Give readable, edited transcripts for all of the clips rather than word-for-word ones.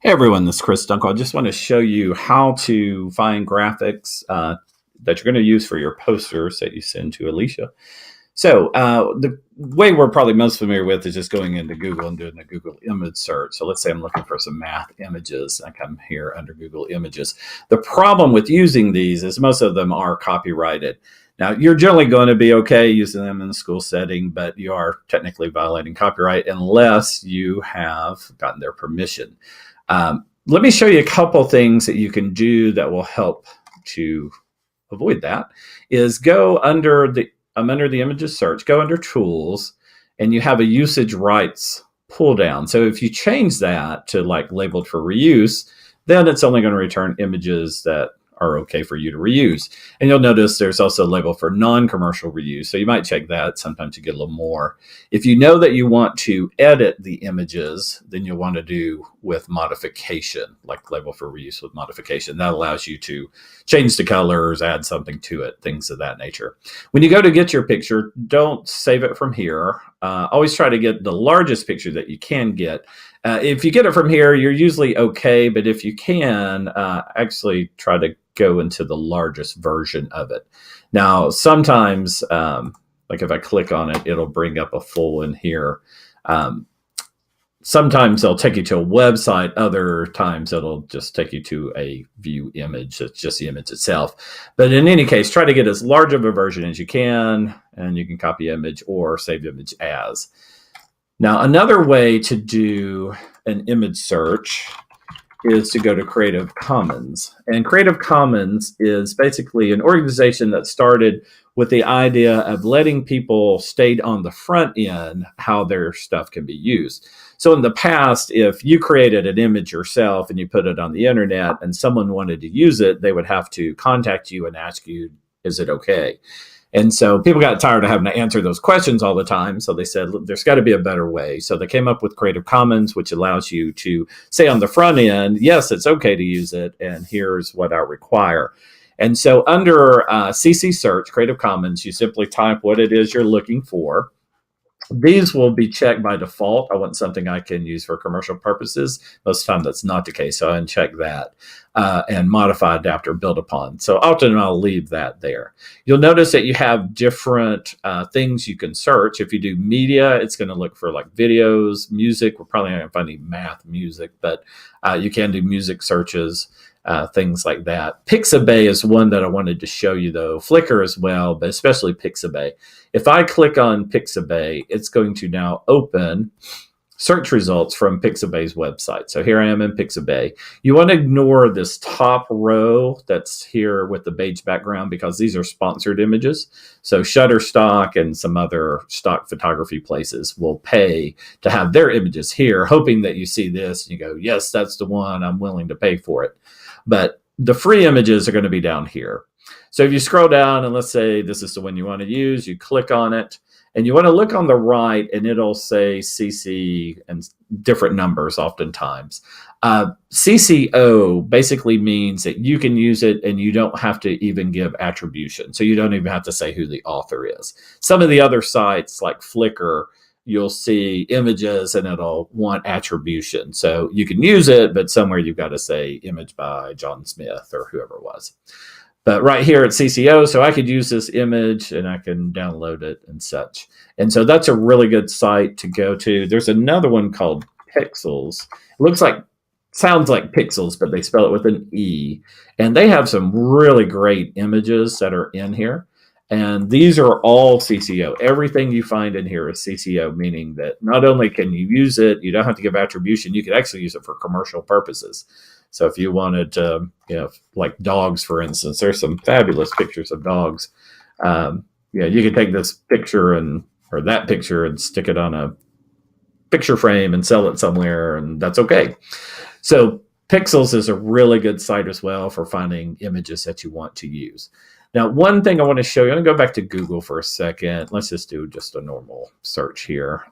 Hey everyone, this is Chris Dunkel. I just want to show you how to find graphics that you're going to use for your posters that you send to Alicia. So the way we're probably most familiar with is just going into Google and doing the Google image search. So let's say I'm looking for some math images. I come here under Google Images. The problem with using these is most of them are copyrighted. Now, you're generally going to be okay using them in the school setting, but you are technically violating copyright unless you have gotten their permission. Let me show you a couple things that you can do that will help to avoid that. Is go under the I'm under the images search, go under tools, and you have a usage rights pull down. So if you change that to like labeled for reuse, then it's only going to return images that are okay for you to reuse. And you'll notice there's also a label for non-commercial reuse. So you might check that. Sometimes you get a little more. If you know that you want to edit the images, then you'll want to do with modification, like label for reuse with modification. That allows you to change the colors, add something to it, things of that nature. When you go to get your picture, don't save it from here. Always try to get the largest picture that you can get. If you get it from here, you're usually okay, but if you can, actually try to go into the largest version of it. Now, sometimes, like if I click on it, it'll bring up a full one here. Sometimes they'll take you to a website. Other times it'll just take you to a view image. It's just the image itself. But in any case, try to get as large of a version as you can, and you can copy image or save image as. Now, another way to do an image search is to go to Creative Commons. And Creative Commons is basically an organization that started with the idea of letting people state on the front end how their stuff can be used. So in the past, if you created an image yourself and you put it on the internet and someone wanted to use it, they would have to contact you and ask you, is it okay? And so people got tired of having to answer those questions all the time. So they said, look, there's got to be a better way. So they came up with Creative Commons, which allows you to say on the front end, yes, it's okay to use it, and here's what I require. And so under CC Search, Creative Commons, you simply type what it is you're looking for. These will be checked by default. I want something I can use for commercial purposes. Most of the time that's not the case, so I uncheck that. And modify, adapt, or build upon. So often I'll leave that there. You'll notice that you have different things you can search. If you do media, it's going to look for like videos, music. We're probably not going to find any math music, but you can do music searches. Things like that. Pixabay is one that I wanted to show you, though. Flickr as well, but especially Pixabay. If I click on Pixabay, it's going to now open search results from Pixabay's website. So here I am in Pixabay. You want to ignore this top row that's here with the beige background because these are sponsored images. So Shutterstock and some other stock photography places will pay to have their images here, hoping that you see this and you go, yes, that's the one, I'm willing to pay for it. But the free images are going to be down here. So if you scroll down and let's say this is the one you want to use, you click on it and you want to look on the right and it'll say CC and different numbers oftentimes. CCO basically means that you can use it and you don't have to even give attribution. So you don't even have to say who the author is. Some of the other sites like Flickr, you'll see images and it'll want attribution. So you can use it, but somewhere you've got to say image by John Smith or whoever it was. But right here at CCO, so I could use this image and I can download it and such. And so that's a really good site to go to. There's another one called Pixels. It sounds like Pixels, but they spell it with an E. And they have some really great images that are in here. And these are all CCO. Everything you find in here is CCO, meaning that not only can you use it, you don't have to give attribution, you can actually use it for commercial purposes. So if you wanted to, like dogs, for instance, there's some fabulous pictures of dogs. You can take this picture or that picture and stick it on a picture frame and sell it somewhere, and that's okay. So Pixels is a really good site as well for finding images that you want to use. Now, one thing I want to show you, I'm going to go back to Google for a second. Let's just do just a normal search here.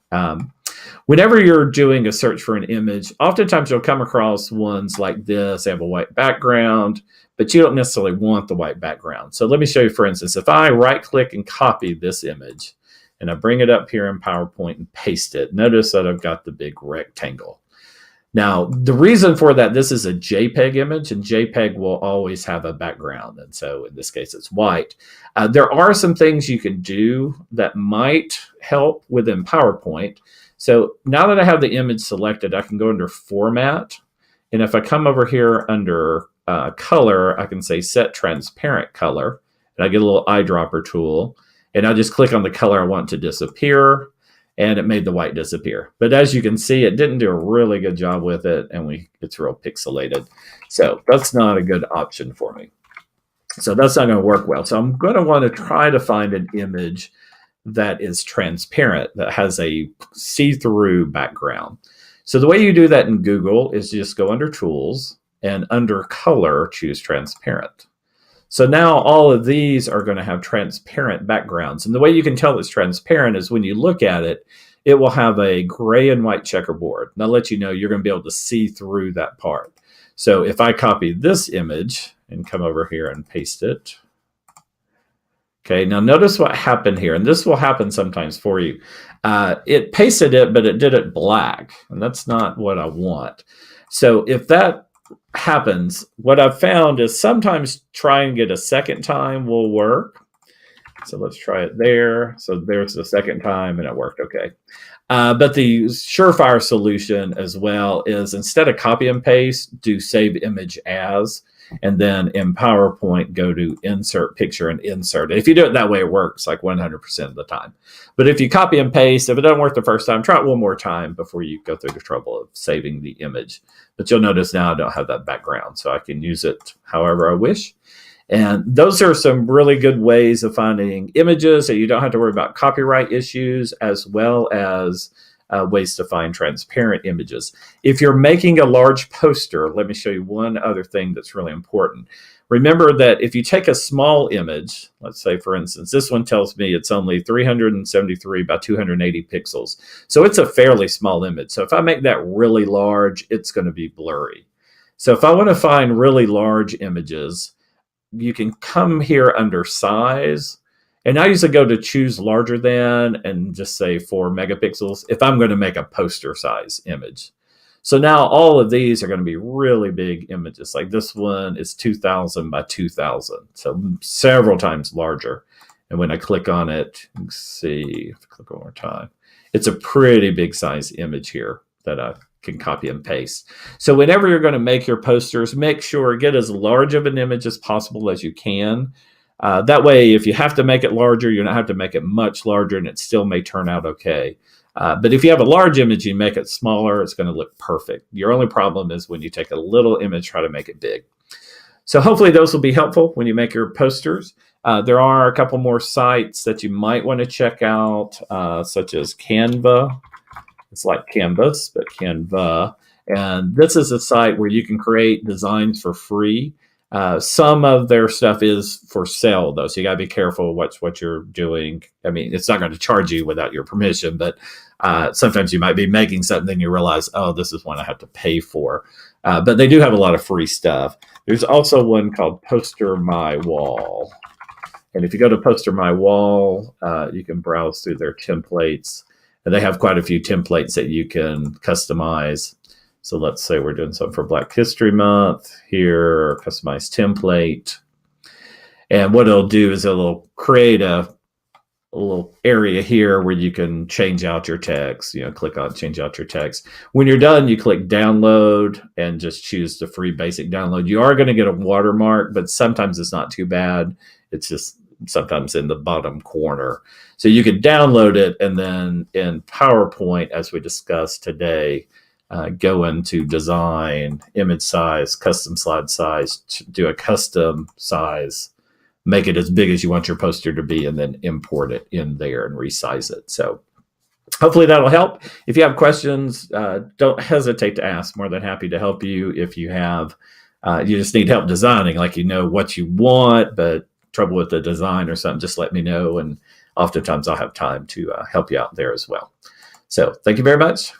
Whenever you're doing a search for an image, oftentimes you'll come across ones like this. They have a white background, but you don't necessarily want the white background. So let me show you, for instance, if I right-click and copy this image, and I bring it up here in PowerPoint and paste it, notice that I've got the big rectangle. Now, the reason for that, this is a JPEG image, and JPEG will always have a background. And so in this case, it's white. There are some things you can do that might help within PowerPoint. So now that I have the image selected, I can go under Format. And if I come over here under Color, I can say Set Transparent Color. And I get a little eyedropper tool. And I just click on the color I want to disappear. And it made the white disappear. But as you can see, it didn't do a really good job with it, and it's real pixelated. So that's not a good option for me. So that's not going to work well. So I'm going to want to try to find an image that is transparent, that has a see-through background. So the way you do that in Google is just go under Tools, and under Color, choose Transparent. So now all of these are going to have transparent backgrounds. And the way you can tell it's transparent is when you look at it, it will have a gray and white checkerboard. And I'll let you know you're going to be able to see through that part. So if I copy this image and come over here and paste it. Okay, now notice what happened here. And this will happen sometimes for you. It pasted it, but it did it black. And that's not what I want. So if that happens, what I've found is sometimes trying it a second time will work. So let's try it there. So there's the second time and it worked okay. But the surefire solution as well is instead of copy and paste, do save image as, and then in PowerPoint, go to insert picture and insert it. If you do it that way, it works like 100% of the time. But if you copy and paste, if it doesn't work the first time, try it one more time before you go through the trouble of saving the image. But you'll notice now I don't have that background, so I can use it however I wish. And those are some really good ways of finding images that you don't have to worry about copyright issues, as well as ways to find transparent images. If you're making a large poster, let me show you one other thing that's really important. Remember that if you take a small image, let's say, for instance, this one tells me it's only 373 by 280 pixels. So it's a fairly small image. So if I make that really large, it's going to be blurry. So if I want to find really large images, you can come here under Size. And I usually go to choose larger than and just say 4 megapixels if I'm going to make a poster size image. So now all of these are going to be really big images. Like this one is 2000 by 2000. So several times larger. And when I click on it, you can see, if I click one more time, it's a pretty big size image here that I can copy and paste. So whenever you're going to make your posters, make sure get as large of an image as possible as you can. That way, if you have to make it larger, you don't have to make it much larger, and it still may turn out okay. But if you have a large image, you make it smaller, it's going to look perfect. Your only problem is when you take a little image, try to make it big. So hopefully those will be helpful when you make your posters. There are a couple more sites that you might want to check out, such as Canva. It's like Canvas, but Canva. And this is a site where you can create designs for free. Some of their stuff is for sale, though, so you got to be careful what you're doing. I mean, it's not going to charge you without your permission, but sometimes you might be making something, then you realize, oh, this is one I have to pay for. But they do have a lot of free stuff. There's also one called Poster My Wall. And if you go to Poster My Wall, you can browse through their templates. And they have quite a few templates that you can customize. So let's say we're doing something for Black History Month here, customized template. And what it'll do is it'll create a little area here where you can change out your text, click on change out your text. When you're done, you click download and just choose the free basic download. You are going to get a watermark, but sometimes it's not too bad. It's just sometimes in the bottom corner. So you can download it, and then in PowerPoint, as we discussed today, go into design, image size, custom slide size, do a custom size, make it as big as you want your poster to be, and then import it in there and resize it. So hopefully that'll help. If you have questions, don't hesitate to ask. More than happy to help you. If you have, you just need help designing, like what you want, but trouble with the design or something, just let me know. And oftentimes I'll have time to help you out there as well. So thank you very much.